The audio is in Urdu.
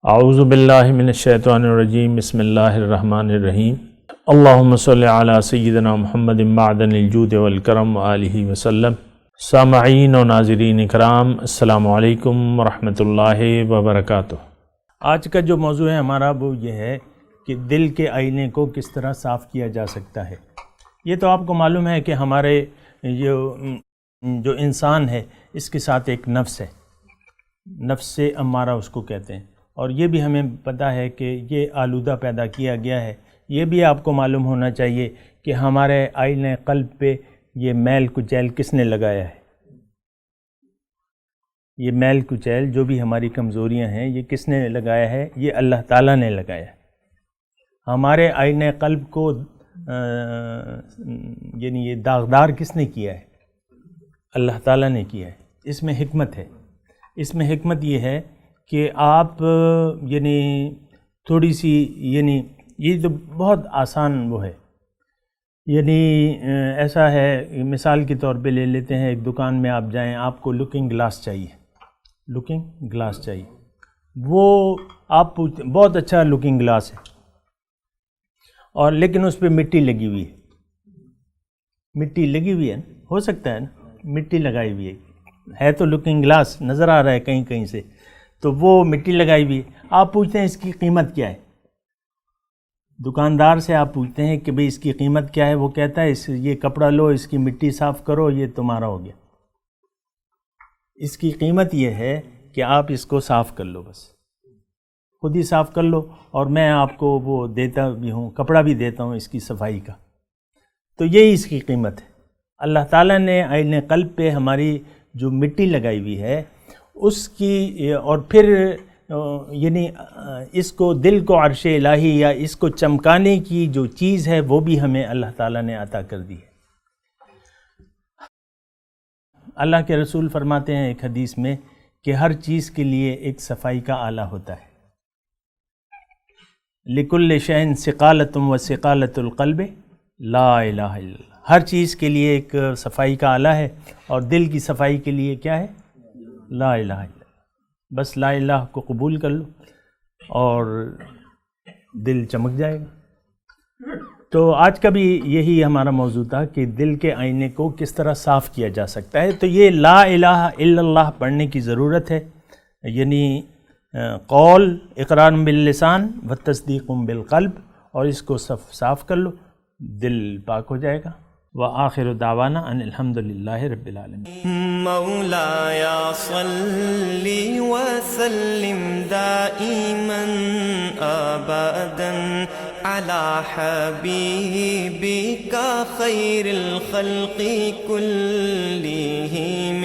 اعوذ باللہ من الشیطان الرجیم بسم اللہ الرحمن الرحیم اللہم صلی علی سیدنا محمد معدن الجود والکرم وآلہ وسلم۔ سامعین و ناظرین اکرام، السلام علیکم ورحمۃ اللہ وبرکاتہ۔ آج کا جو موضوع ہے ہمارا وہ یہ ہے کہ دل کے آئینے کو کس طرح صاف کیا جا سکتا ہے۔ یہ تو آپ کو معلوم ہے کہ ہمارے جو انسان ہے اس کے ساتھ ایک نفس ہے، نفس امارہ اس کو کہتے ہیں، اور یہ بھی ہمیں پتہ ہے کہ یہ آلودہ پیدا کیا گیا ہے۔ یہ بھی آپ کو معلوم ہونا چاہیے کہ ہمارے آئینے قلب پہ یہ میل کچیل کس نے لگایا ہے۔ یہ میل کچیل جو بھی ہماری کمزوریاں ہیں یہ کس نے لگایا ہے؟ یہ اللہ تعالیٰ نے لگایا ہے۔ ہمارے آئینے قلب کو یعنی یہ داغدار کس نے کیا ہے؟ اللہ تعالیٰ نے کیا ہے۔ اس میں حکمت ہے۔ اس میں حکمت یہ ہے کہ آپ یعنی تھوڑی سی یہ تو بہت آسان وہ ہے، یعنی ایسا ہے، مثال کے طور پہ لے لیتے ہیں، ایک دکان میں آپ جائیں، آپ کو لکنگ گلاس چاہیے، لکنگ گلاس چاہیے، وہ آپ پوچھتے ہیں بہت اچھا لکنگ گلاس ہے، اور لیکن اس پہ مٹی لگی ہوئی ہے، مٹی لگی ہوئی ہے، ہو سکتا ہے نا مٹی لگائی ہوئی ہے تو لکنگ گلاس نظر آ رہا ہے کہیں کہیں سے، تو وہ مٹی لگائی ہوئی ہے۔ آپ پوچھتے ہیں اس کی قیمت کیا ہے، دکاندار سے آپ پوچھتے ہیں کہ بھئی اس کی قیمت کیا ہے، وہ کہتا ہے یہ کپڑا لو، اس کی مٹی صاف کرو، یہ تمہارا ہو گیا۔ اس کی قیمت یہ ہے کہ آپ اس کو صاف کر لو، بس خود ہی صاف کر لو، اور میں آپ کو وہ دیتا بھی ہوں، کپڑا بھی دیتا ہوں اس کی صفائی کا۔ تو یہی اس کی قیمت ہے۔ اللہ تعالیٰ نے آئینے قلب پہ ہماری جو مٹی لگائی ہوئی ہے اس کی، اور پھر یعنی اس کو دل کو عرش الہی یا اس کو چمکانے کی جو چیز ہے وہ بھی ہمیں اللہ تعالیٰ نے عطا کر دی ہے۔ اللہ کے رسول فرماتے ہیں ایک حدیث میں کہ ہر چیز کے لیے ایک صفائی کا آلہ ہوتا ہے۔ لِكُلِّ شَيْءٍ ثِقَالَةٌ وَثِقَالَةُ الْقَلْبِ لا الہ الا اللہ۔ ہر چیز کے لیے ایک صفائی کا آلہ ہے، اور دل کی صفائی کے لیے کیا ہے؟ لا الہ الا اللہ۔ بس لا الہ کو قبول کر لو اور دل چمک جائے گا۔ تو آج کا بھی یہی ہمارا موضوع تھا کہ دل کے آئینے کو کس طرح صاف کیا جا سکتا ہے۔ تو یہ لا الہ الا اللہ پڑھنے کی ضرورت ہے، یعنی قول اقرار باللسان و تصدیق بالقلب، اور اس کو صاف کر لو، دل پاک ہو جائے گا۔ وآخر دعوانا ان الحمدللہ رب العالمین۔ مولاي صل وسلم دائما ابدا على حبيبك خير الخلق كلهم